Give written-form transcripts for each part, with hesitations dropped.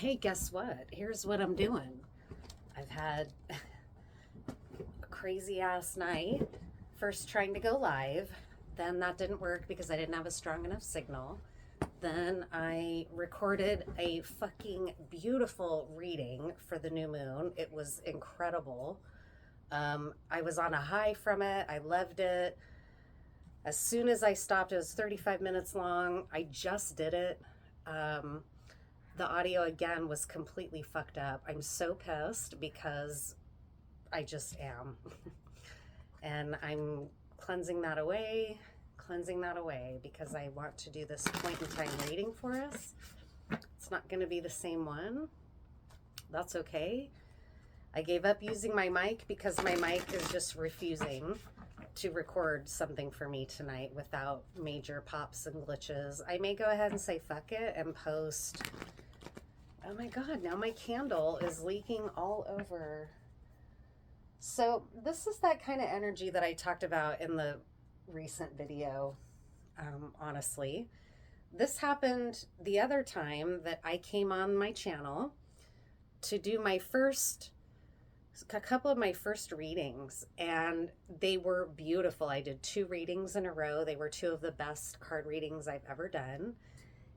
Hey, guess what? Here's what I'm doing. I've had a crazy ass night. First, trying to go live. Then that didn't work because I didn't have a strong enough signal. Then I recorded a fucking beautiful reading for the new moon. It was incredible. I was on a high from it. I loved it. As soon as I stopped, it was 35 minutes long. I just did it. Um, the audio again was completely fucked up. I'm so pissed because I just am. And I'm cleansing that away because I want to do this point in time reading for us. It's not going to be the same one. That's okay. I gave up using my mic because my mic is just refusing to record something for me tonight without major pops and glitches. I may go ahead and say fuck it and post. Oh my God, now my candle is leaking all over. So this is that kind of energy that I talked about in the recent video, honestly. This happened the other time that I came on my channel to do a couple of my first readings, and they were beautiful. I did 2 readings in a row. They were 2 of the best card readings I've ever done.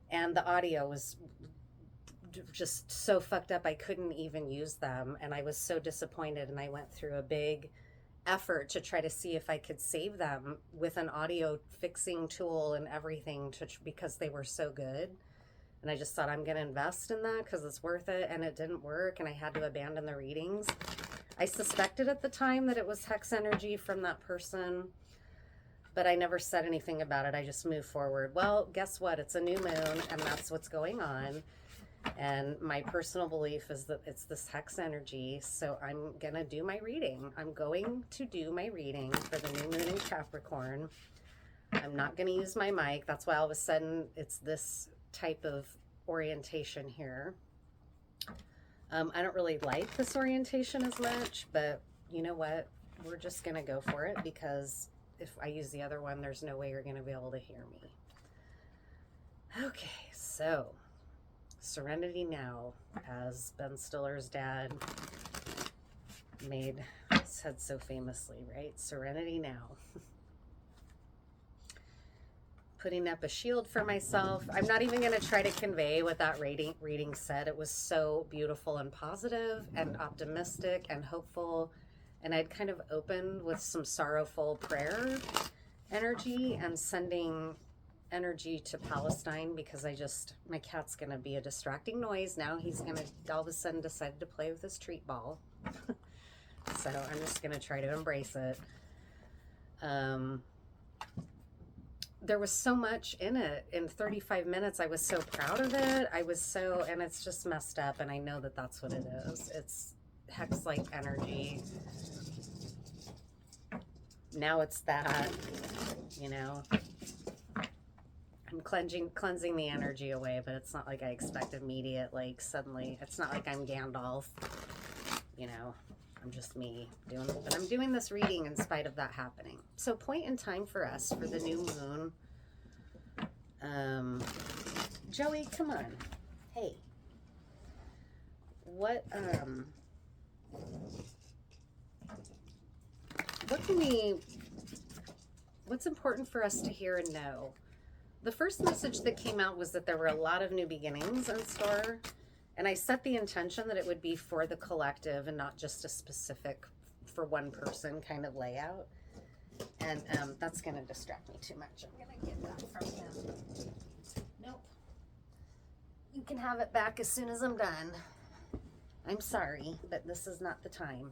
And the audio was just so fucked up I couldn't even use them, and I was so disappointed, and I went through a big effort to try to see if I could save them with an audio fixing tool and everything because they were so good. And I just thought I'm going to invest in that because it's worth it, and it didn't work, and I had to abandon the readings. I suspected at the time that it was hex energy from that person, but I never said anything about it. I just moved forward. Well, guess what? It's a new moon, and that's what's going on. And my personal belief is that it's this hex energy. So I'm going to do my reading. I'm going to do my reading for the new moon in Capricorn. I'm not going to use my mic. That's why all of a sudden it's this type of orientation here. I don't really like this orientation as much, but you know what? We're just going to go for it because if I use the other one, there's no way you're going to be able to hear me. Okay, so Serenity Now, as Ben Stiller's dad said so famously, right? Serenity Now. Putting up a shield for myself. I'm not even going to try to convey what that reading said. It was so beautiful and positive and optimistic and hopeful. And I'd kind of opened with some sorrowful prayer energy and sending energy to Palestine because my cat's going to be a distracting noise now. He's going to all of a sudden decide to play with his treat ball. So I'm just going to try to embrace it. There was so much in it. In 35 minutes, I was so proud of it. And it's just messed up, and I know that that's what it is. It's hex-like energy. Now it's that, you know. I'm cleansing the energy away, but it's not like I expect immediate, like, suddenly. It's not like I'm Gandalf, you know. I'm just me but I'm doing this reading in spite of that happening. So point in time for us for the new moon. Joey, come on. Hey. What's important for us to hear and know? The first message that came out was that there were a lot of new beginnings in store. And I set the intention that it would be for the collective and not just a specific for one person kind of layout. And that's going to distract me too much. I'm going to get that from him. Nope. You can have it back as soon as I'm done. I'm sorry, but this is not the time.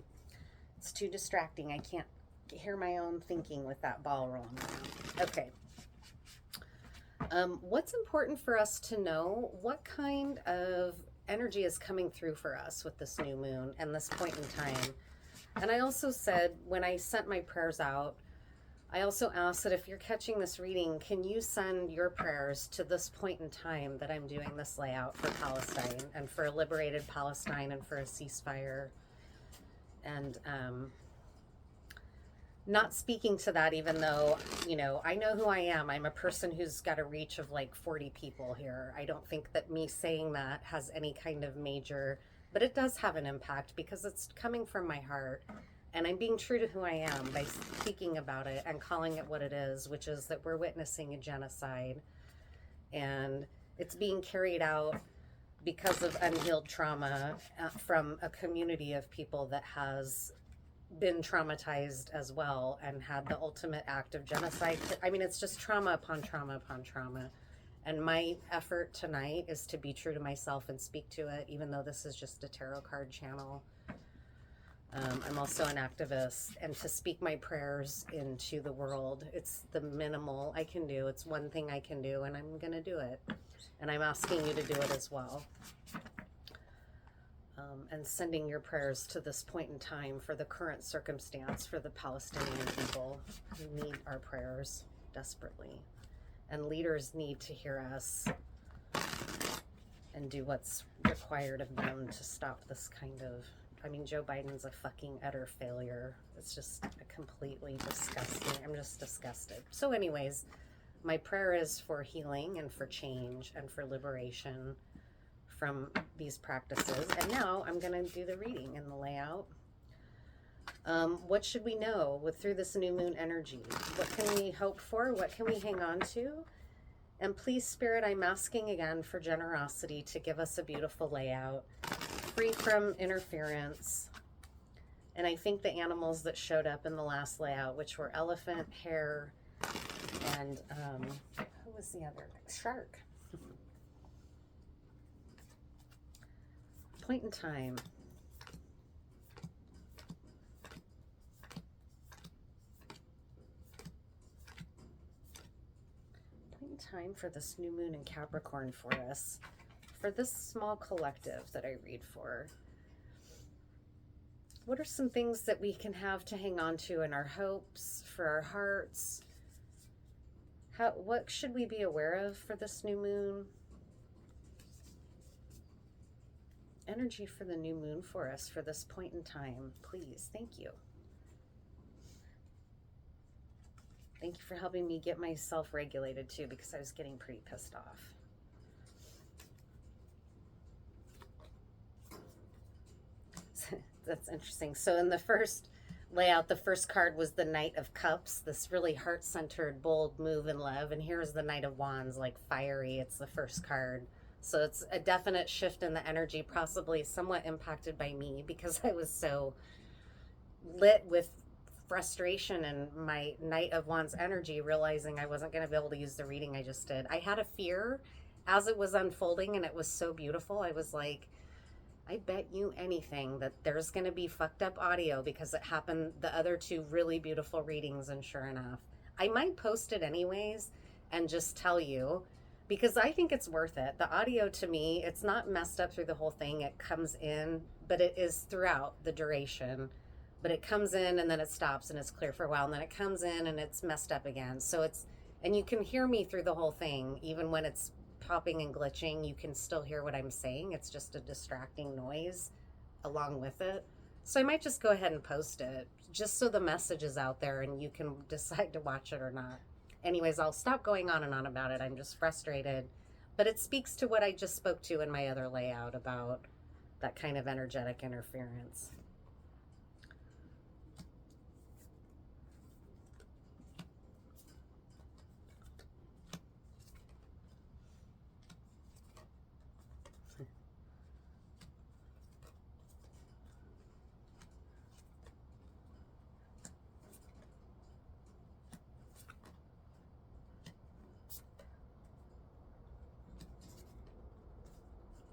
It's too distracting. I can't hear my own thinking with that ball rolling around. Okay. What's important for us to know? What kind of energy is coming through for us with this new moon and this point in time? And I also said, when I sent my prayers out, I also asked that if you're catching this reading, can you send your prayers to this point in time that I'm doing this layout for Palestine and for a liberated Palestine and for a ceasefire. And not speaking to that, even though, you know, I know who I am. I'm a person who's got a reach of like 40 people here. I don't think that me saying that has any kind of major, but it does have an impact because it's coming from my heart. And I'm being true to who I am by speaking about it and calling it what it is, which is that we're witnessing a genocide. And it's being carried out because of unhealed trauma from a community of people that has been traumatized as well and had the ultimate act of genocide. I mean, it's just trauma upon trauma upon trauma. And my effort tonight is to be true to myself and speak to it, even though this is just a tarot card channel. I'm also an activist, and to speak my prayers into the world. It's the minimal I can do. It's one thing I can do, and I'm going to do it. And I'm asking you to do it as well. And sending your prayers to this point in time for the current circumstance for the Palestinian people who need our prayers desperately. And leaders need to hear us and do what's required of them to stop this kind of... I mean, Joe Biden's a fucking utter failure. It's just a completely disgusting. I'm just disgusted. So anyways, my prayer is for healing and for change and for liberation from these practices. And now I'm going to do the reading and the layout. What should we know through this new moon energy? What can we hope for? What can we hang on to? And please, Spirit, I'm asking again for generosity to give us a beautiful layout, free from interference. And I think the animals that showed up in the last layout, which were elephant, hare, and who was the other? Shark. Point in time. Point in time for this new moon in Capricorn for us. For this small collective that I read for. What are some things that we can have to hang on to in our hopes, for our hearts? What should we be aware of for this new moon? Energy for the new moon for us for this point in time, please. Thank you. Thank you for helping me get myself regulated too, because I was getting pretty pissed off. That's interesting. So in the first layout, the first card was the Knight of Cups, this really heart-centered, bold move in love. And here's the Knight of Wands, like fiery. It's the first card. So it's a definite shift in the energy, possibly somewhat impacted by me because I was so lit with frustration and my Knight of Wands energy, realizing I wasn't going to be able to use the reading I just did. I had a fear as it was unfolding, and it was so beautiful. I was like, I bet you anything that there's going to be fucked up audio because it happened the other two really beautiful readings, and sure enough. I might post it anyways and just tell you, because I think it's worth it. The audio to me, it's not messed up through the whole thing. It comes in, but it is throughout the duration. But it comes in and then it stops and it's clear for a while, and then it comes in and it's messed up again. So it's, and you can hear me through the whole thing, even when it's popping and glitching, you can still hear what I'm saying. It's just a distracting noise along with it. So I might just go ahead and post it just so the message is out there and you can decide to watch it or not. Anyways, I'll stop going on and on about it. I'm just frustrated, but it speaks to what I just spoke to in my other layout about that kind of energetic interference.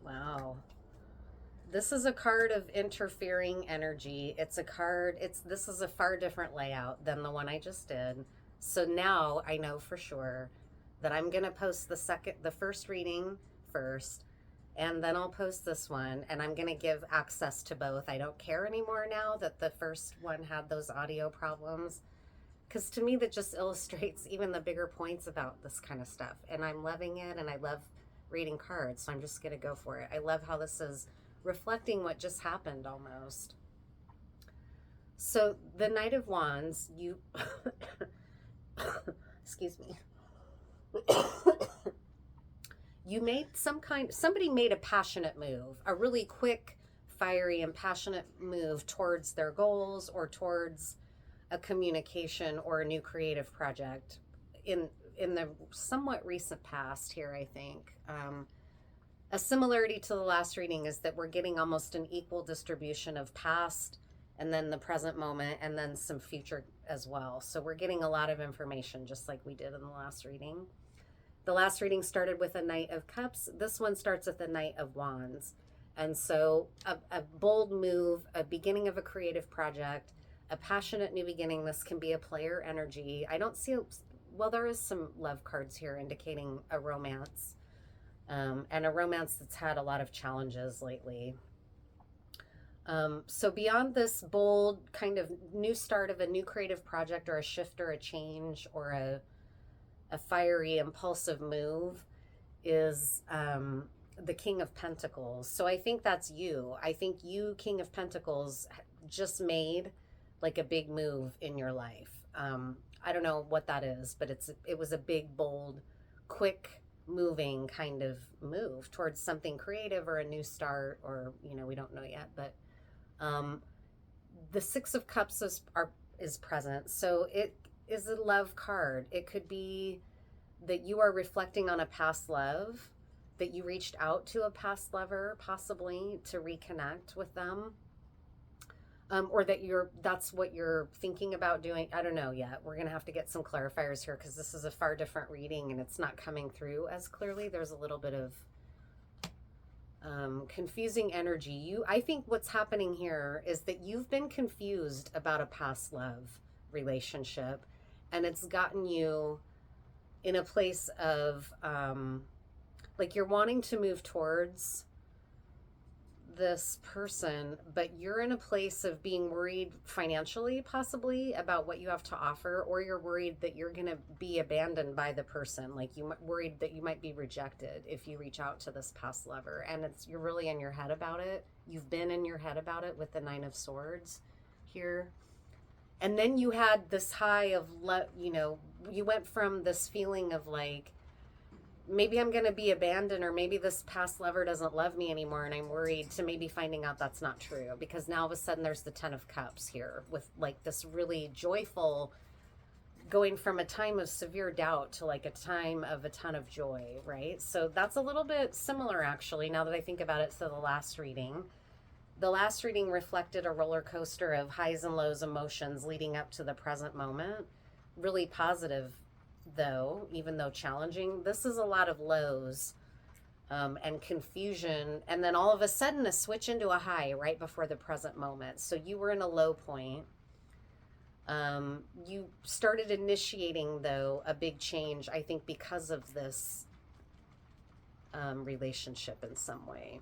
Wow. This is a card of interfering energy. It's a card, this is a far different layout than the one I just did. So now I know for sure that I'm going to post the first reading first, and then I'll post this one, and I'm going to give access to both. I don't care anymore now that the first one had those audio problems, because to me that just illustrates even the bigger points about this kind of stuff. And I'm loving it, and I love reading cards, so I'm just going to go for it. I love how this is reflecting what just happened almost. So the Knight of Wands, you, excuse me, you made somebody made a passionate move, a really quick, fiery, and passionate move towards their goals or towards a communication or a new creative project in the somewhat recent past here, I think. A similarity to the last reading is that we're getting almost an equal distribution of past and then the present moment and then some future as well. So we're getting a lot of information just like we did in the last reading. The last reading started with a Knight of Cups. This one starts with a Knight of Wands. And so a bold move, a beginning of a creative project, a passionate new beginning. This can be a player energy. I don't see, well, there is some love cards here indicating a romance. And a romance that's had a lot of challenges lately. So beyond this bold kind of new start of a new creative project or a shift or a change or a fiery, impulsive move is the King of Pentacles. So I think that's you. I think you, King of Pentacles, just made like a big move in your life. I don't know what that is, but it was a big, bold, quick moving kind of move towards something creative or a new start, or we don't know yet, but the Six of Cups is present. So it is a love card. It could be that you are reflecting on a past love, that you reached out to a past lover possibly to reconnect with them, or that that's what you're thinking about doing. I don't know yet. We're gonna have to get some clarifiers here because this is a far different reading and it's not coming through as clearly. There's a little bit of confusing energy. I think what's happening here is that you've been confused about a past love relationship, and it's gotten you in a place of like you're wanting to move towards this person, but you're in a place of being worried financially possibly about what you have to offer, or you're worried that you're going to be abandoned by the person. Like worried that you might be rejected if you reach out to this past lover, and you're really in your head about it. You've been in your head about it with the Nine of Swords here. And then you had this high of you went from this feeling of like, maybe I'm going to be abandoned, or maybe this past lover doesn't love me anymore and I'm worried, to maybe finding out that's not true, because now all of a sudden there's the Ten of Cups here with like this really joyful, going from a time of severe doubt to like a time of a ton of joy, right? So that's a little bit similar actually, now that I think about it, to the last reading. The last reading reflected a roller coaster of highs and lows emotions leading up to the present moment. Really positive though, even though challenging. This is a lot of lows and confusion, and then all of a sudden a switch into a high right before the present moment. So you were in a low point. You started initiating though a big change, I think, because of this relationship in some way.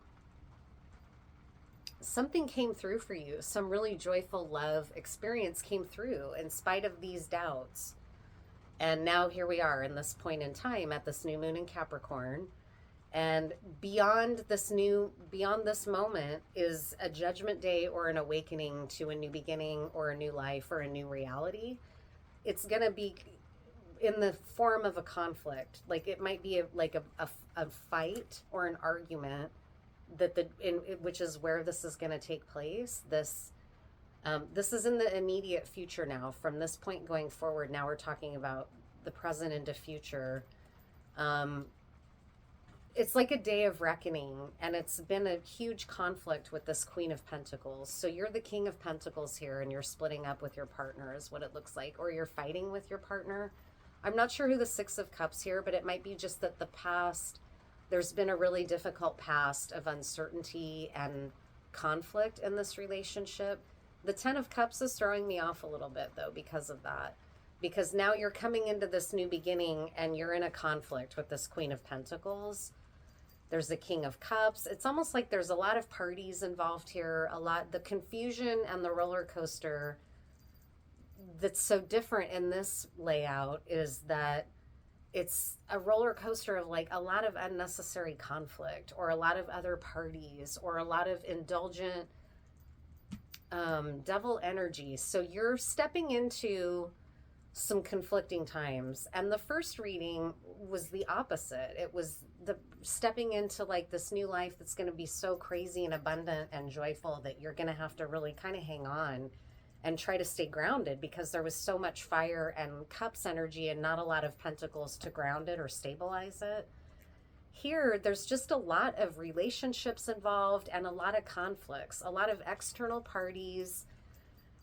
Something came through for you. Some really joyful love experience came through in spite of these doubts. And now here we are in this point in time at this new moon in Capricorn. And beyond this moment is a judgment day or an awakening to a new beginning or a new life or a new reality. It's going to be in the form of a conflict. Like it might be a fight or an argument which is where this is going to take place. This is in the immediate future now. From this point going forward, now we're talking about the present into future. It's like a day of reckoning, and it's been a huge conflict with this Queen of Pentacles. So you're the King of Pentacles here, and you're splitting up with your partner is what it looks like, or you're fighting with your partner. I'm not sure who the Six of Cups here, but it might be just that there's been a really difficult past of uncertainty and conflict in this relationship. The Ten of Cups is throwing me off a little bit though because of that. Because now you're coming into this new beginning and you're in a conflict with this Queen of Pentacles. There's the King of Cups. It's almost like there's a lot of parties involved here. The confusion and the roller coaster that's so different in this layout is that it's a roller coaster of like a lot of unnecessary conflict, or a lot of other parties, or a lot of indulgent Devil energy. So you're stepping into some conflicting times. And the first reading was the opposite. It was the stepping into like this new life that's going to be so crazy and abundant and joyful that you're going to have to really kind of hang on and try to stay grounded, because there was so much fire and cups energy and not a lot of pentacles to ground it or stabilize it. Here, there's just a lot of relationships involved and a lot of conflicts, a lot of external parties,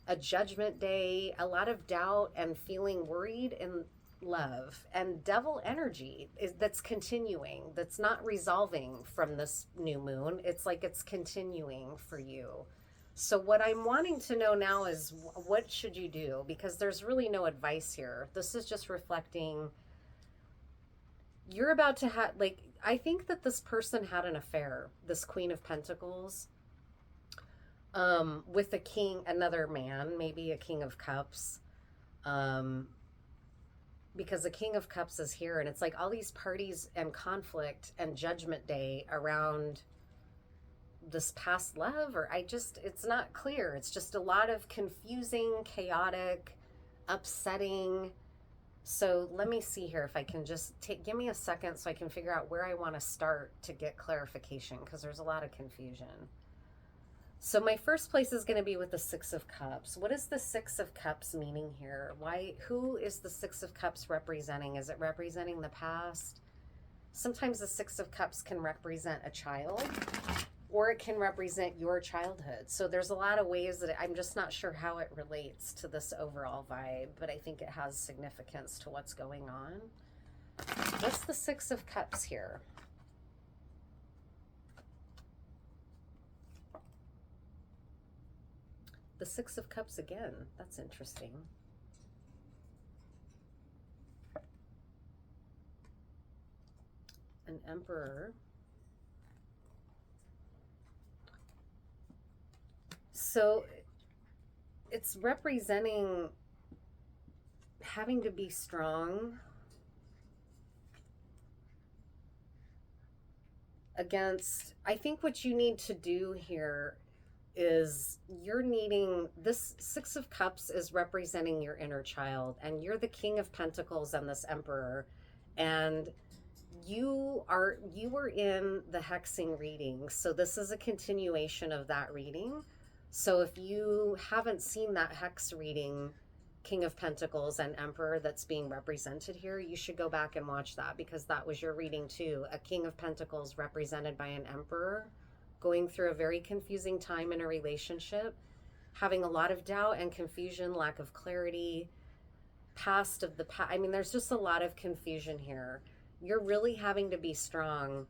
a judgment day, a lot of doubt and feeling worried in love, and devil energy that's continuing, that's not resolving from this new moon. It's like it's continuing for you. So what I'm wanting to know now is, what should you do? Because there's really no advice here. This is just reflecting, you're about to have, like, I think that this person had an affair, this Queen of Pentacles, with a king, another man, maybe a King of Cups, because the King of Cups is here, and it's like all these parties and conflict and judgment day around this past love, or it's not clear. It's just a lot of confusing, chaotic, upsetting. So let me see here if I can just give me a second so I can figure out where I want to start to get clarification, because there's a lot of confusion. So my first place is going to be with the Six of Cups. What is the Six of Cups meaning here? Who is the Six of Cups representing? Is it representing the past? Sometimes the Six of Cups can represent a child, or it can represent your childhood. So there's a lot of ways that I'm just not sure how it relates to this overall vibe, but I think it has significance to what's going on. What's the Six of Cups here? The Six of Cups again. That's interesting. An Emperor. So it's representing having to be strong against, I think what you need to do here is you're needing, this Six of Cups is representing your inner child, and you're the King of Pentacles and this Emperor, and you were in the hexing reading. So this is a continuation of that reading. So if you haven't seen that hex reading, King of Pentacles and Emperor, that's being represented here, you should go back and watch that, because that was your reading too. A King of Pentacles represented by an Emperor, going through a very confusing time in a relationship, having a lot of doubt and confusion, lack of clarity, past of the past. I mean, there's just a lot of confusion here. You're really having to be strong,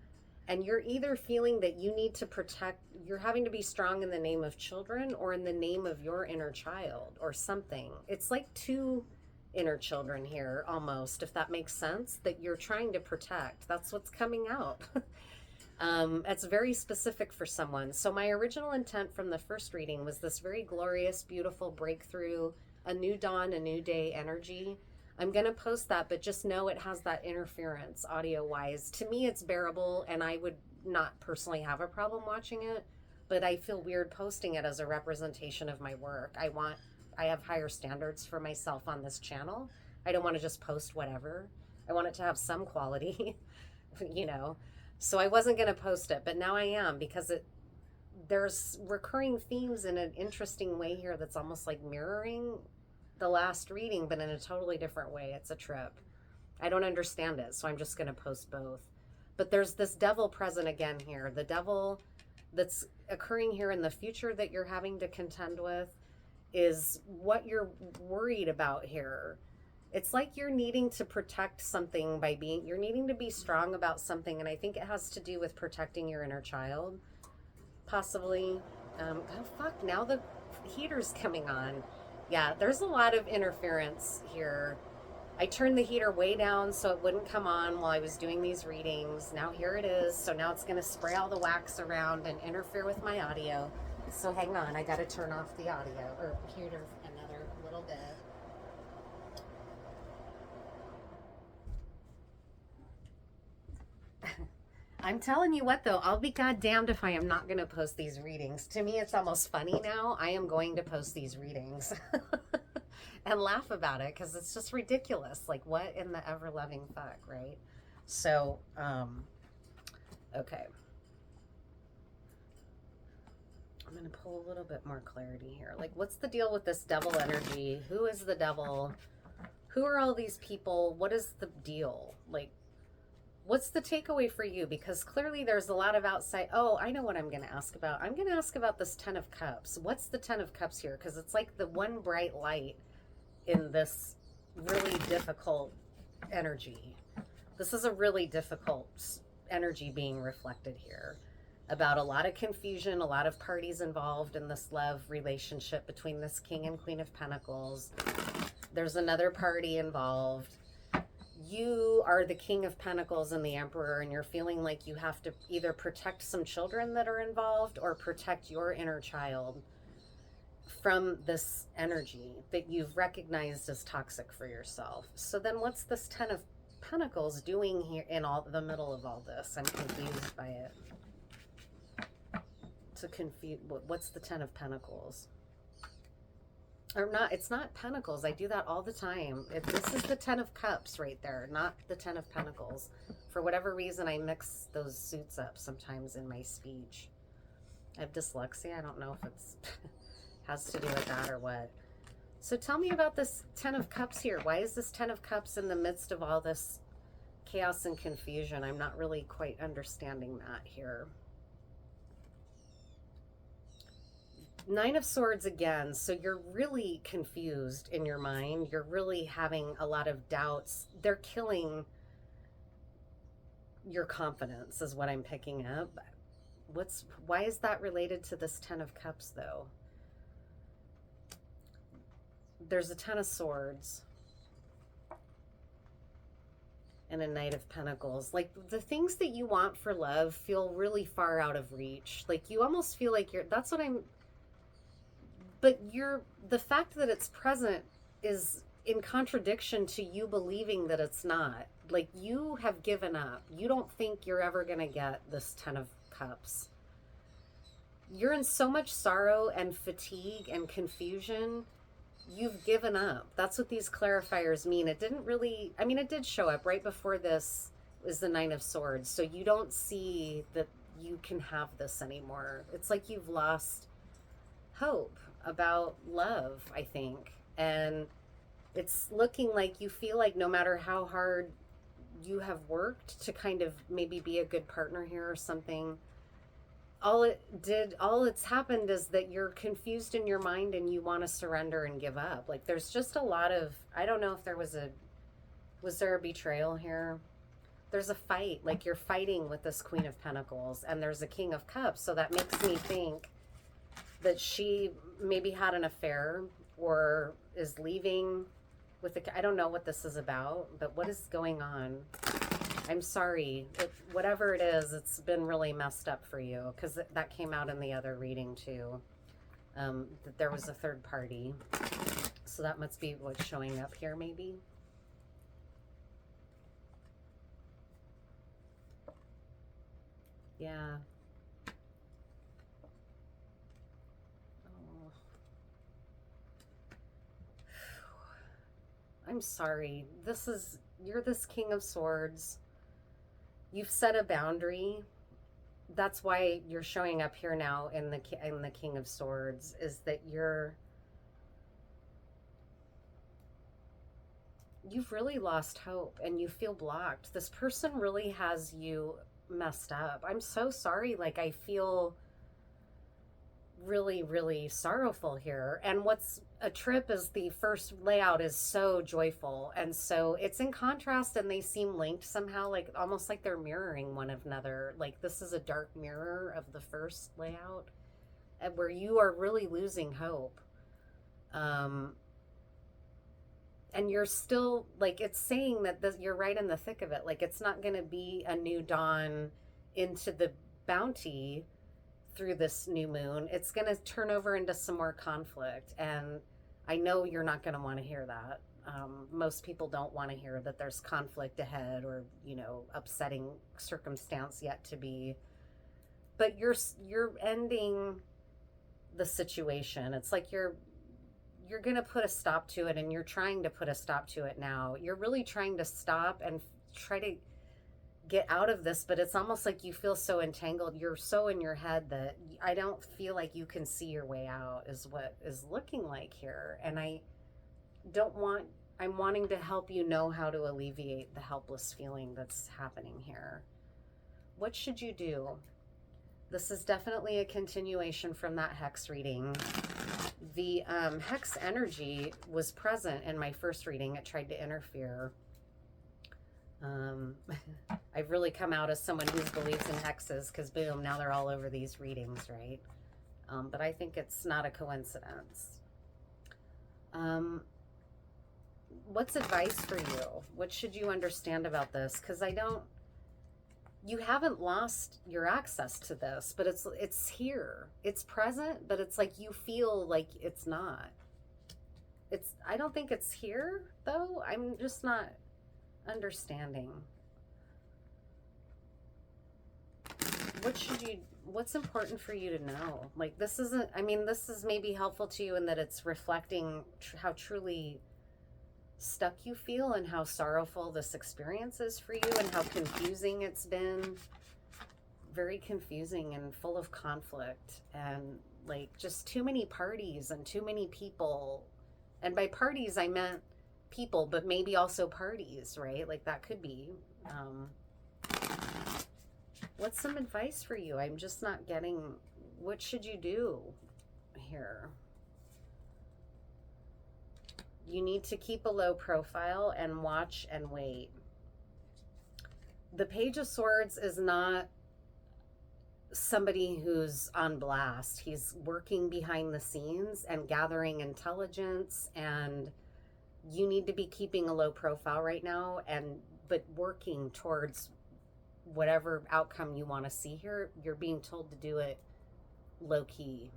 and you're either feeling that you need to protect, you're having to be strong in the name of children or in the name of your inner child or something. It's like two inner children here almost, if that makes sense, that you're trying to protect. That's what's coming out. It's very specific for someone. So my original intent from the first reading was this very glorious, beautiful breakthrough, a new dawn, a new day energy. I'm going to post that, but just know it has that interference audio wise. To me, it's bearable, and I would not personally have a problem watching it, but I feel weird posting it as a representation of my work. I have higher standards for myself on this channel. I don't want to just post whatever. I want it to have some quality, you know. So I wasn't going to post it, but now I am, because there's recurring themes in an interesting way here that's almost like mirroring the last reading, but in a totally different way. It's a trip. I don't understand it, so I'm just going to post both. But there's this devil present again here. The devil that's occurring here in the future that you're having to contend with is what you're worried about here. It's like you're needing to protect something you're needing to be strong about something, and I think it has to do with protecting your inner child, possibly. Oh fuck, now the heater's coming on. Yeah, there's a lot of interference here. I turned the heater way down so it wouldn't come on while I was doing these readings. Now here it is. So now it's going to spray all the wax around and interfere with my audio. So hang on, I got to turn off the audio or heater another little bit. I'm telling you what, though, I'll be goddamned if I am not going to post these readings. To me, it's almost funny now. I am going to post these readings and laugh about it because it's just ridiculous. Like, what in the ever-loving fuck, right? So, okay. I'm going to pull a little bit more clarity here. Like, what's the deal with this devil energy? Who is the devil? Who are all these people? What is the deal? Like, what's the takeaway for you? Because clearly there's a lot of outside. Oh, I know what I'm going to ask about. I'm going to ask about this Ten of Cups. What's the Ten of Cups here? Because it's like the one bright light in this really difficult energy. This is a really difficult energy being reflected here about a lot of confusion, a lot of parties involved in this love relationship between this King and Queen of Pentacles. There's another party involved. You are the King of Pentacles and the Emperor, and you're feeling like you have to either protect some children that are involved or protect your inner child from this energy that you've recognized as toxic for yourself. So then what's this Ten of Pentacles doing here in all the middle of all this? I'm confused by it. What's the Ten of Pentacles? Or not, it's not Pentacles. I do that all the time. This is the Ten of Cups right there, not the Ten of Pentacles. For whatever reason, I mix those suits up sometimes in my speech. I have dyslexia. I don't know if it's has to do with that or what. So tell me about this Ten of Cups here. Why is this Ten of Cups in the midst of all this chaos and confusion? I'm not really quite understanding that here. Nine of Swords again. So you're really confused in your mind. You're really having a lot of doubts. They're killing your confidence is what I'm picking up. Why is that related to this Ten of Cups though? There's a Ten of Swords and a Knight of Pentacles. Like the things that you want for love feel really far out of reach. Like you almost feel like that's what I'm, but the fact that it's present is in contradiction to you believing that it's not. Like you have given up. You don't think you're ever going to get this Ten of Cups. You're in so much sorrow and fatigue and confusion. You've given up. That's what these clarifiers mean. It didn't really, I mean, it did show up right before this is the Nine of Swords. So you don't see that you can have this anymore. It's like you've lost hope about love, I think. And it's looking like you feel like no matter how hard you have worked to kind of maybe be a good partner here or something, all it's happened is that you're confused in your mind and you want to surrender and give up. Like there's just a lot of, I don't know if there was there a betrayal here? There's a fight, like you're fighting with this Queen of Pentacles and there's a King of Cups. So that makes me think that she maybe had an affair or is leaving with I don't know what this is about, but what is going on? I'm sorry. Whatever it is, it's been really messed up for you because that came out in the other reading too. That there was a third party. So that must be what's showing up here maybe. Yeah. I'm sorry. You're this King of Swords. You've set a boundary. That's why you're showing up here now in the King of Swords, is that you've really lost hope and you feel blocked. This person really has you messed up. I'm so sorry. Like I feel really, really sorrowful here. And what's a trip is the first layout is so joyful. And so it's in contrast and they seem linked somehow, like almost like they're mirroring one another. Like this is a dark mirror of the first layout and where you are really losing hope. And you're still like, it's saying that you're right in the thick of it. Like it's not going to be a new dawn into the bounty through this new moon. It's going to turn over into some more conflict. And I know you're not going to want to hear that. Most people don't want to hear that there's conflict ahead or, you know, upsetting circumstance yet to be. But you're ending the situation. It's like you're going to put a stop to it, and you're trying to put a stop to it now. You're really trying to stop and try to get out of this, but it's almost like you feel so entangled. You're so in your head that I don't feel like you can see your way out, is what is looking like here. And I'm wanting to help you know how to alleviate the helpless feeling that's happening here. What should you do? This is definitely a continuation from that hex reading. The hex energy was present in my first reading. It tried to interfere. I've really come out as someone who believes in hexes, because boom, now they're all over these readings, right? But I think it's not a coincidence. What's advice for you? What should you understand about this? Because you haven't lost your access to this, but it's here. It's present, but it's like you feel like it's not. I don't think it's here, though. I'm just not understanding. What's important for you to know? Like, this is maybe helpful to you in that it's reflecting how truly stuck you feel and how sorrowful this experience is for you and how confusing it's been. Very confusing and full of conflict, and like just too many parties and too many people. And by parties, I meant people, but maybe also parties, right? Like that could be. What's some advice for you? I'm just not getting, what should you do here? You need to keep a low profile and watch and wait. The Page of Swords is not somebody who's on blast. He's working behind the scenes and gathering intelligence, and you need to be keeping a low profile right now, but working towards whatever outcome you want to see here. You're being told to do it low key.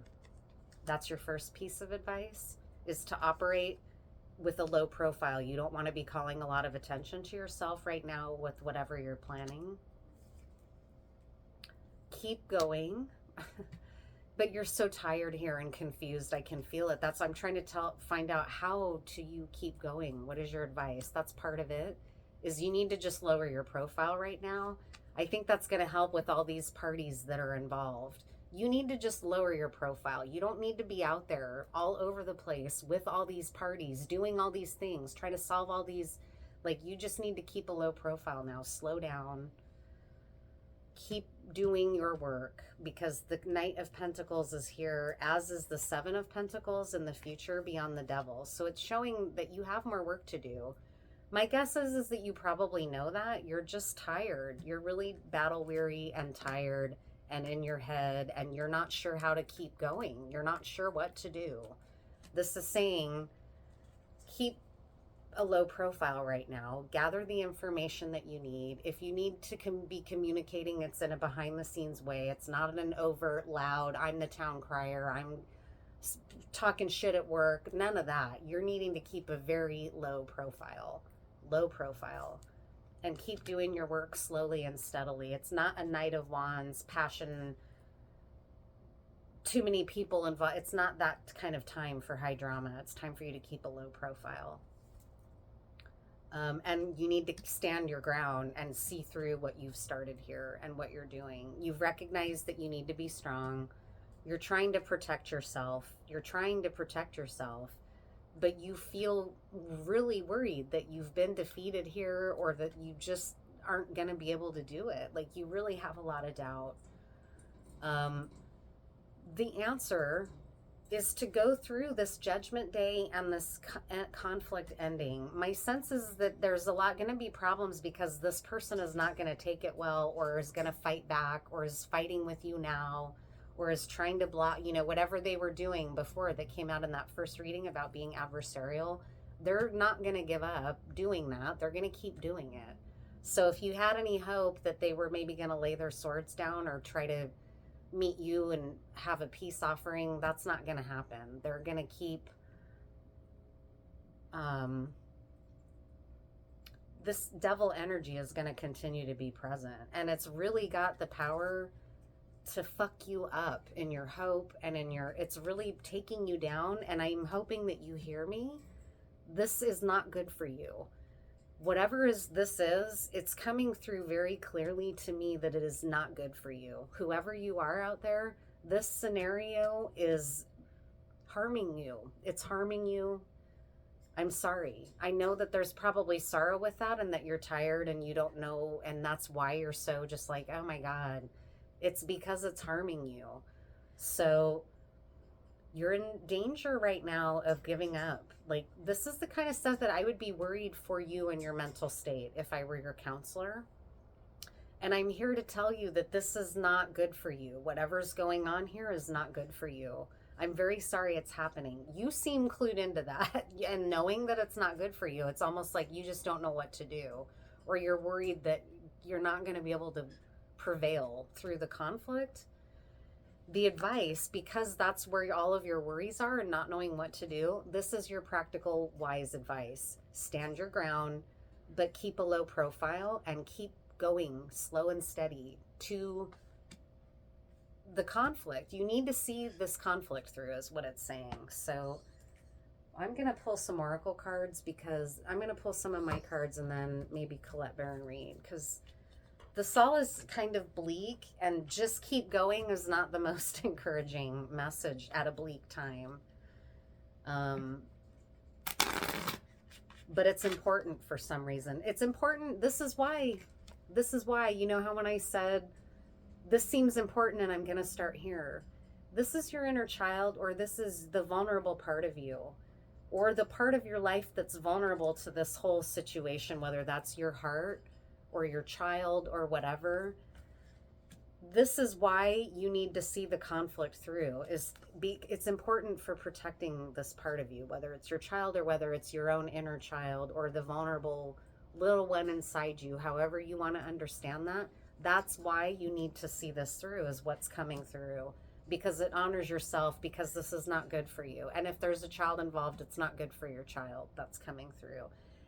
That's your first piece of advice, is to operate with a low profile. You don't want to be calling a lot of attention to yourself right now with whatever you're planning. Keep going. But you're so tired here and confused. I can feel it. I'm trying to find out how to you keep going. What is your advice? That's part of it, is you need to just lower your profile right now. I think that's going to help with all these parties that are involved. You need to just lower your profile. You don't need to be out there all over the place with all these parties, doing all these things, trying to solve all these, like, you just need to keep a low profile now. Slow down. Keep doing your work, because the Knight of Pentacles is here, as is the Seven of Pentacles in the future beyond the Devil. So it's showing that you have more work to do. My guess is that you probably know that. You're just tired. You're really battle weary and tired and in your head, and you're not sure how to keep going. You're not sure what to do. This is saying, keep a low profile right now. Gather the information that you need. If you need to be communicating, it's in a behind the scenes way. It's not in an overt, loud, I'm the town crier, I'm talking shit at work. None of that. You're needing to keep a very low profile, and keep doing your work slowly and steadily. It's not a Knight of Wands, passion, too many people involved. It's not that kind of time for high drama. It's time for you to keep a low profile. And you need to stand your ground and see through what you've started here and what you're doing. You've recognized that you need to be strong. You're trying to protect yourself. But you feel really worried that you've been defeated here, or that you just aren't going to be able to do it. Like, you really have a lot of doubt. The answer is to go through this judgment day and this conflict ending. My sense is that there's a lot going to be problems, because this person is not going to take it well, or is going to fight back, or is fighting with you now, or is trying to block, whatever they were doing before that came out in that first reading about being adversarial. They're not going to give up doing that. They're going to keep doing it. So if you had any hope that they were maybe going to lay their swords down or try to meet you and have a peace offering, that's not going to happen. They're going to keep this devil energy is going to continue to be present. And it's really got the power to fuck you up in your hope and in your, it's really taking you down. And I'm hoping that you hear me. This is not good for you. Whatever this is, it's coming through very clearly to me that it is not good for you. Whoever you are out there, this scenario is harming you. It's harming you. I'm sorry. I know that there's probably sorrow with that and that you're tired and you don't know, and that's why you're so just like, oh my God. It's because it's harming you. So you're in danger right now of giving up. Like, this is the kind of stuff that I would be worried for you and your mental state if I were your counselor. And I'm here to tell you that this is not good for you. Whatever's going on here is not good for you. I'm very sorry it's happening. You seem clued into that, and knowing that it's not good for you, it's almost like you just don't know what to do, or you're worried that you're not going to be able to prevail through the conflict. The advice, because that's where all of your worries are and not knowing what to do, this is your practical, wise advice. Stand your ground, but keep a low profile and keep going slow and steady to the conflict. You need to see this conflict through is what it's saying. So I'm going to pull some oracle cards, because I'm going to pull some of my cards and then maybe Colette Baron read, because the Sol is kind of bleak, and just keep going is not the most encouraging message at a bleak time. But it's important for some reason. It's important. This is why, you know how when I said, this seems important and I'm going to start here. This is your inner child, or this is the vulnerable part of you, or the part of your life that's vulnerable to this whole situation, whether that's your heart or your child or whatever. This is why you need to see the conflict through. It's important for protecting this part of you, whether it's your child or whether it's your own inner child or the vulnerable little one inside you, however you want to understand that. That's why you need to see this through, is what's coming through, because it honors yourself, because this is not good for you. And if there's a child involved, it's not good for your child. That's coming through.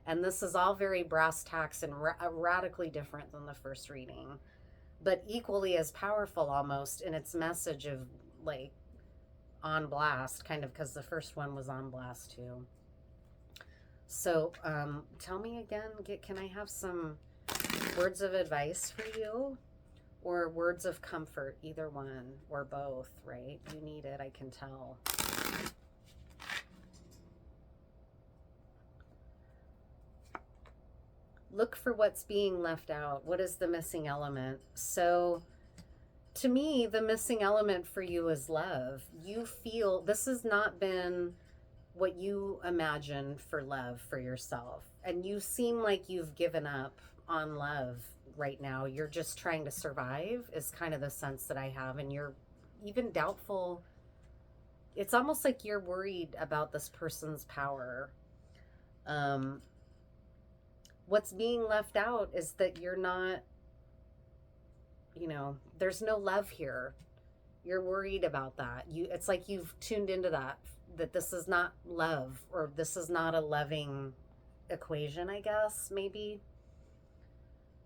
And this is all very brass tacks and radically different than the first reading, but equally as powerful almost in its message of like on blast, kind of, because the first one was on blast too. So tell me again, can I have some words of advice for you, or words of comfort, either one or both, right? You need it, I can tell. Look for what's being left out. What is the missing element? So to me, the missing element for you is love. You feel this has not been what you imagined for love for yourself. And you seem like you've given up on love right now. You're just trying to survive, is kind of the sense that I have. And you're even doubtful. It's almost like you're worried about this person's power. What's being left out is that you're not, there's no love here. You're worried about that. It's like you've tuned into that this is not love, or this is not a loving equation, I guess, maybe.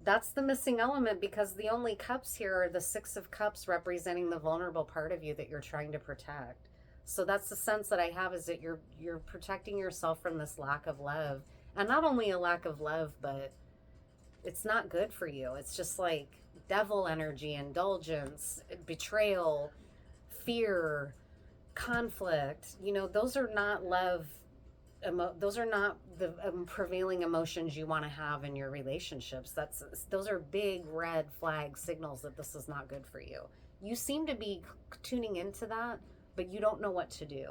That's the missing element, because the only cups here are the Six of Cups, representing the vulnerable part of you that you're trying to protect. So that's the sense that I have, is that you're protecting yourself from this lack of love. And not only a lack of love, but it's not good for you. It's just like devil energy, indulgence, betrayal, fear, conflict. Those are not love. Those are not the prevailing emotions you want to have in your relationships. Those are big red flag signals that this is not good for you. You seem to be tuning into that, but you don't know what to do.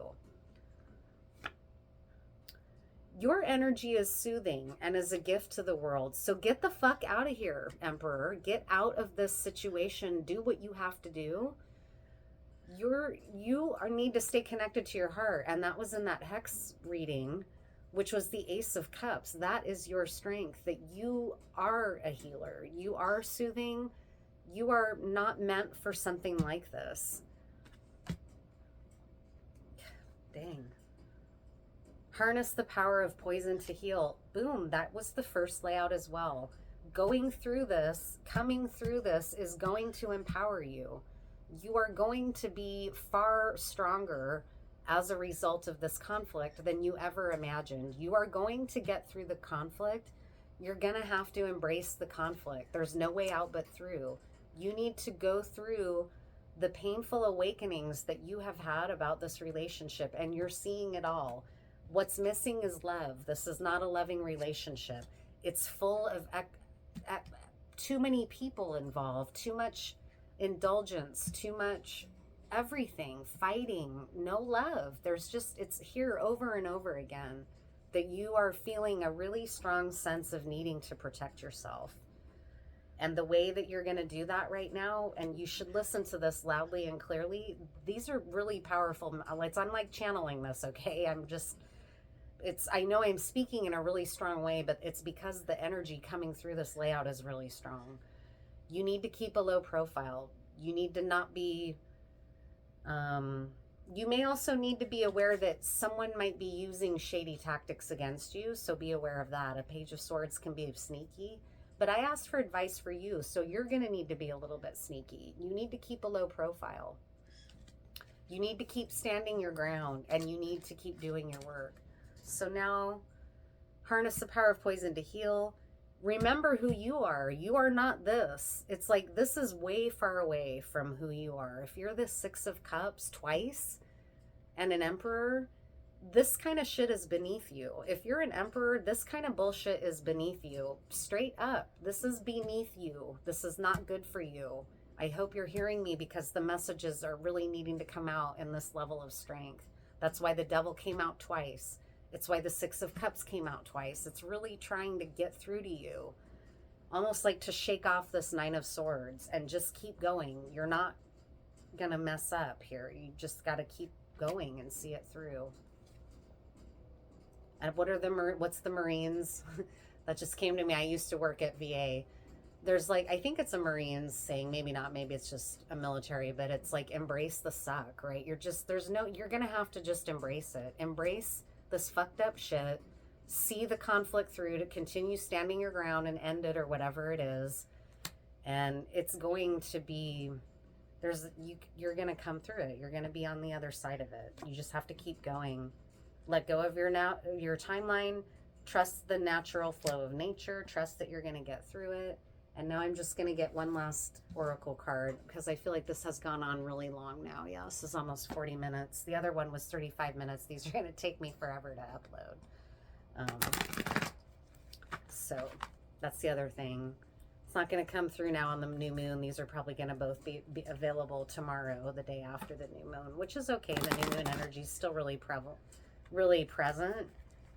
Your energy is soothing and is a gift to the world. So get the fuck out of here, Emperor. Get out of this situation. Do what you have to do. You need to stay connected to your heart. And that was in that Hex reading, which was the Ace of Cups. That is your strength, that you are a healer. You are soothing. You are not meant for something like this. Dang. Harness the power of poison to heal. Boom, that was the first layout as well. Going through this, coming through this is going to empower you. You are going to be far stronger as a result of this conflict than you ever imagined. You are going to get through the conflict. You're going to have to embrace the conflict. There's no way out but through. You need to go through the painful awakenings that you have had about this relationship, and you're seeing it all. What's missing is love. This is not a loving relationship. It's full of too many people involved, too much indulgence, too much everything, fighting, no love. There's just, it's here over and over again that you are feeling a really strong sense of needing to protect yourself. And the way that you're going to do that right now, and you should listen to this loudly and clearly, these are really powerful. I'm like channeling this, okay? I know I'm speaking in a really strong way, but it's because the energy coming through this layout is really strong. You need to keep a low profile. You need to not be, you may also need to be aware that someone might be using shady tactics against you, so be aware of that. A Page of Swords can be sneaky, but I asked for advice for you, so you're going to need to be a little bit sneaky. You need to keep a low profile. You need to keep standing your ground, and you need to keep doing your work. So now, harness the power of poison to heal. Remember who you are. You are not this. It's like this is way far away from who you are. If you're the Six of Cups twice and an Emperor, this kind of shit is beneath you. If you're an Emperor, this kind of bullshit is beneath you. Straight up. This is beneath you. This is not good for you. I hope you're hearing me, because the messages are really needing to come out in this level of strength. That's why the Devil came out twice. It's why the Six of Cups came out twice. It's really trying to get through to you. Almost like to shake off this Nine of Swords and just keep going. You're not going to mess up here. You just got to keep going and see it through. And what's the Marines? That just came to me. I used to work at VA. There's like, I think it's a Marines saying, maybe not, maybe it's just a military, but it's like, embrace the suck, right? You're going to have to just embrace it. Embrace this fucked up shit, see the conflict through to continue standing your ground and end it, or whatever it is. And it's going to be, you're going to come through it. You're going to be on the other side of it. You just have to keep going. Let go of your timeline. Trust the natural flow of nature. Trust that you're going to get through it. And now I'm just going to get one last oracle card, because I feel like this has gone on really long now. Yeah, this is almost 40 minutes. The other one was 35 minutes. These are going to take me forever to upload. So that's the other thing. It's not going to come through now on the new moon. These are probably going to both be available tomorrow, the day after the new moon, which is okay. The new moon energy is still really present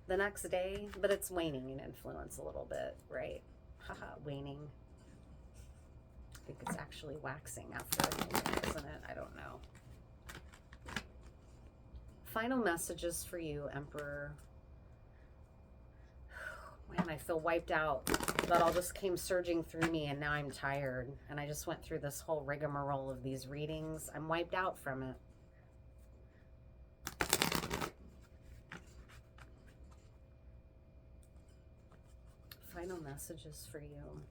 the next day, but it's waning in influence a little bit, right? Haha, waning. I think it's actually waxing after a new moon, isn't it? I don't know. Final messages for you, Emperor. Man, I feel wiped out. That all just came surging through me, and now I'm tired. And I just went through this whole rigmarole of these readings. I'm wiped out from it. Final messages for you.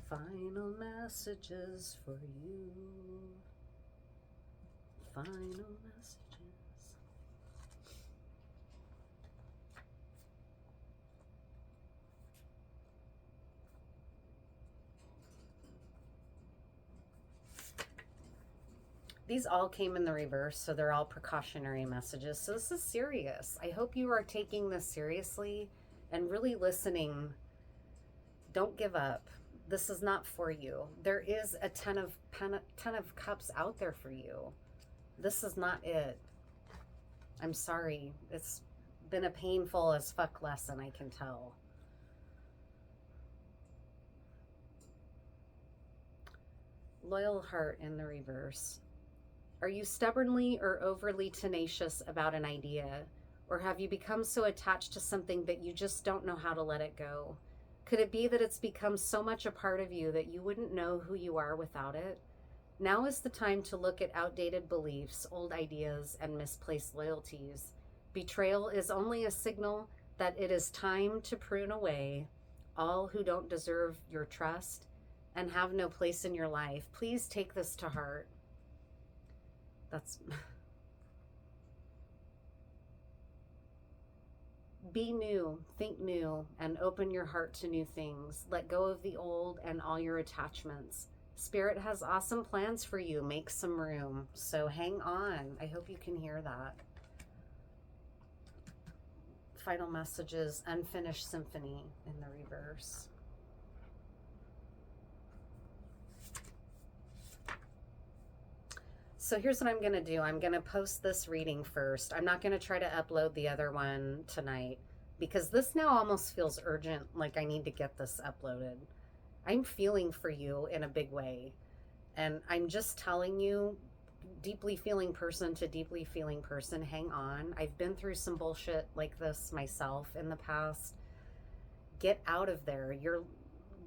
Final messages for you. Final messages. These all came in the reverse, so they're all precautionary messages. So this is serious. I hope you are taking this seriously and really listening. Don't give up. This is not for you. There is a ten of cups out there for you. This is not it. I'm sorry. It's been a painful as fuck lesson, I can tell. Loyal heart in the reverse. Are you stubbornly or overly tenacious about an idea? Or have you become so attached to something that you just don't know how to let it go? Could it be that it's become so much a part of you that you wouldn't know who you are without it? Now is the time to look at outdated beliefs, old ideas, and misplaced loyalties. Betrayal is only a signal that it is time to prune away all who don't deserve your trust and have no place in your life. Please take this to heart. Be new, think new, and open your heart to new things. Let go of the old and all your attachments. Spirit has awesome plans for you. Make some room. So hang on. I hope you can hear that. Final messages, unfinished symphony in the reverse. So here's what I'm going to do. I'm going to post this reading first. I'm not going to try to upload the other one tonight because this now almost feels urgent, like I need to get this uploaded. I'm feeling for you in a big way. And I'm just telling you, deeply feeling person to deeply feeling person, hang on. I've been through some bullshit like this myself in the past. Get out of there.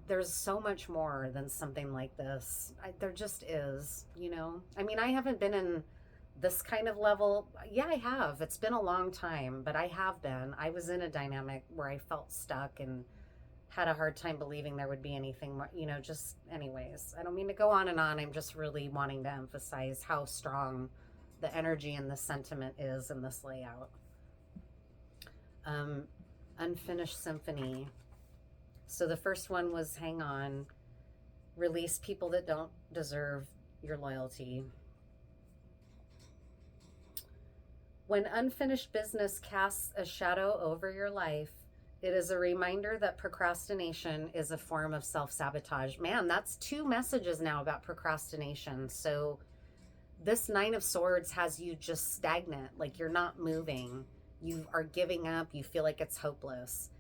There's so much more than something like this. There just is, you know? I mean, I haven't been in this kind of level. Yeah, I have. It's been a long time, but I have been. I was in a dynamic where I felt stuck and had a hard time believing there would be anything more, you know, just anyways. I don't mean to go on and on. I'm just really wanting to emphasize how strong the energy and the sentiment is in this layout. Unfinished symphony. So the first one was hang on, release people that don't deserve your loyalty. When unfinished business casts a shadow over your life, it is a reminder that procrastination is a form of self-sabotage. Man, that's 2 messages now about procrastination. So this 9 of Swords has you just stagnant, like you're not moving. You are giving up. You feel like it's hopeless.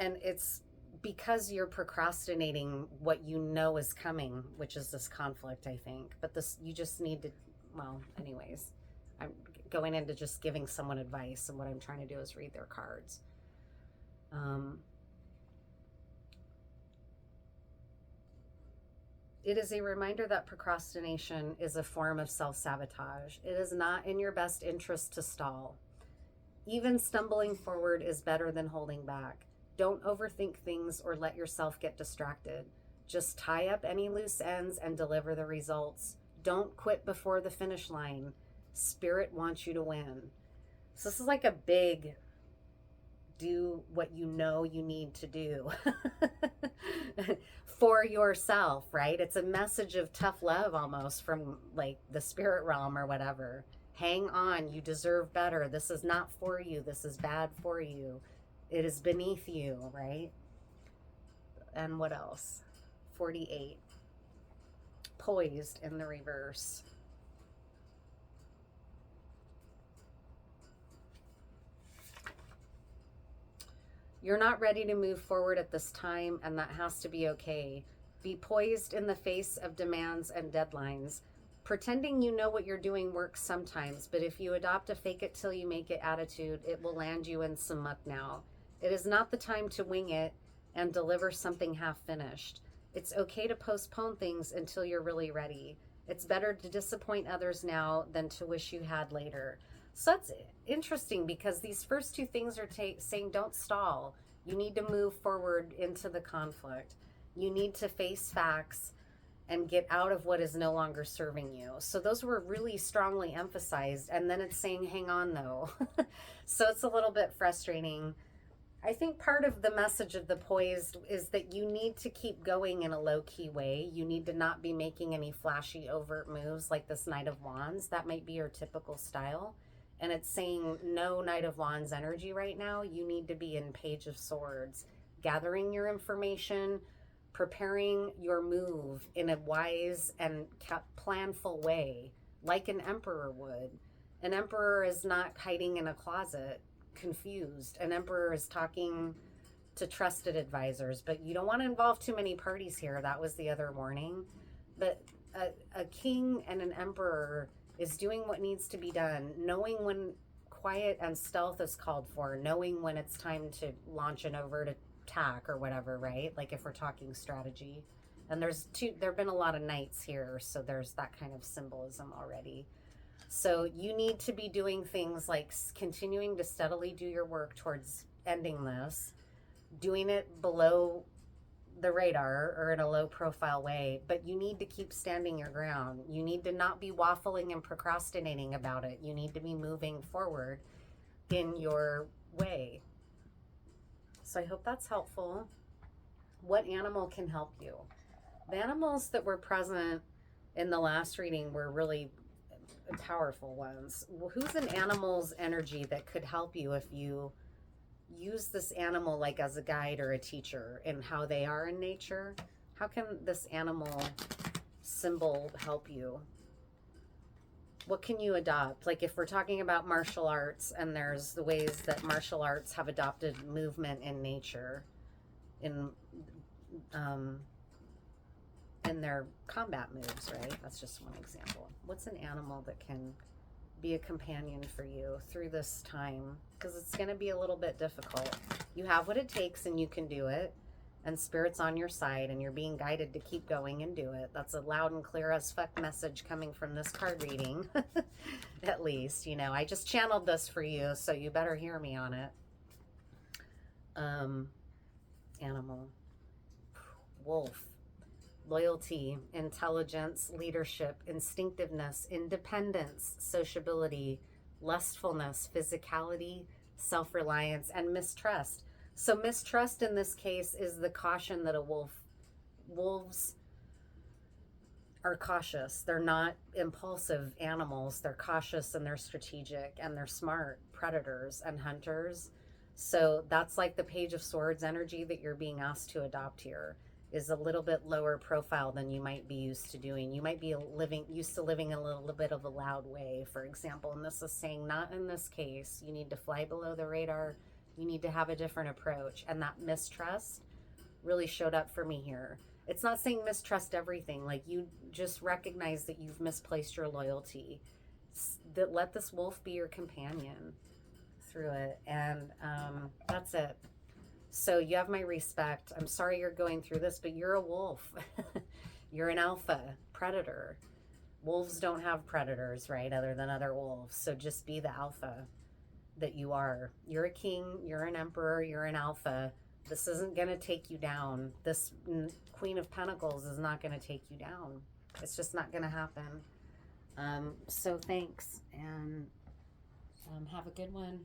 And it's because you're procrastinating what you know is coming, which is this conflict, I think. But this, you just need to, well, anyways, I'm going into just giving someone advice, and what I'm trying to do is read their cards. It is a reminder that procrastination is a form of self-sabotage. It is not in your best interest to stall. Even stumbling forward is better than holding back. Don't overthink things or let yourself get distracted. Just tie up any loose ends and deliver the results. Don't quit before the finish line. Spirit wants you to win. So this is like a big do what you know you need to do for yourself, right? It's a message of tough love almost from like the spirit realm or whatever. Hang on, you deserve better. This is not for you. This is bad for you. It is beneath you, right? And what else? 48. Poised in the reverse. You're not ready to move forward at this time, and that has to be okay. Be poised in the face of demands and deadlines. Pretending you know what you're doing works sometimes, but if you adopt a fake it till you make it attitude, it will land you in some muck now. It is not the time to wing it and deliver something half finished. It's okay to postpone things until you're really ready. It's better to disappoint others now than to wish you had later. So that's interesting because these first 2 things are saying don't stall. You need to move forward into the conflict. You need to face facts and get out of what is no longer serving you. So those were really strongly emphasized. And then it's saying, hang on though. So it's a little bit frustrating. I think part of the message of the poised is that you need to keep going in a low-key way. You need to not be making any flashy, overt moves like this Knight of Wands. That might be your typical style. And it's saying no Knight of Wands energy right now. You need to be in Page of Swords, gathering your information, preparing your move in a wise and planful way, like an emperor would. An emperor is not hiding in a closet confused. An emperor is talking to trusted advisors, but you don't want to involve too many parties here. That was the other warning. But a king and an emperor is doing what needs to be done, knowing when quiet and stealth is called for, knowing when it's time to launch an overt attack or whatever, right? Like if we're talking strategy. And there've been a lot of knights here, so there's that kind of symbolism already. So you need to be doing things like continuing to steadily do your work towards ending this, doing it below the radar or in a low profile way, but you need to keep standing your ground. You need to not be waffling and procrastinating about it. You need to be moving forward in your way. So I hope that's helpful. What animal can help you? The animals that were present in the last reading were really powerful ones. Who's an animal's energy that could help you if you use this animal like as a guide or a teacher in how they are in nature? How can this animal symbol help you? What can you adopt? Like if we're talking about martial arts, and there's the ways that martial arts have adopted movement in nature in their combat moves, right? That's just one example. What's an animal that can be a companion for you through this time? Because it's going to be a little bit difficult. You have what it takes and you can do it. And Spirit's on your side and you're being guided to keep going and do it. That's a loud and clear as fuck message coming from this card reading. At least, you know, I just channeled this for you, so you better hear me on it. Animal. Wolf. Loyalty, intelligence, leadership, instinctiveness, independence, sociability, lustfulness, physicality, self-reliance, and mistrust. So mistrust in this case is the caution that wolves are cautious. They're not impulsive animals. They're cautious and they're strategic and they're smart predators and hunters. So that's like the Page of Swords energy that you're being asked to adopt here. Is a little bit lower profile than you might be used to doing. You might be used to living a little bit of a loud way, for example. And this is saying, not in this case. You need to fly below the radar. You need to have a different approach. And that mistrust really showed up for me here. It's not saying mistrust everything. Like, you just recognize that you've misplaced your loyalty. That let this wolf be your companion through it. And that's it. So you have my respect. I'm sorry you're going through this, but you're a wolf. You're an alpha predator. Wolves don't have predators, right, other than other wolves. So just be the alpha that you are. You're a king. You're an emperor. You're an alpha. This isn't going to take you down. This Queen of Pentacles is not going to take you down. It's just not going to happen. So thanks, and have a good one.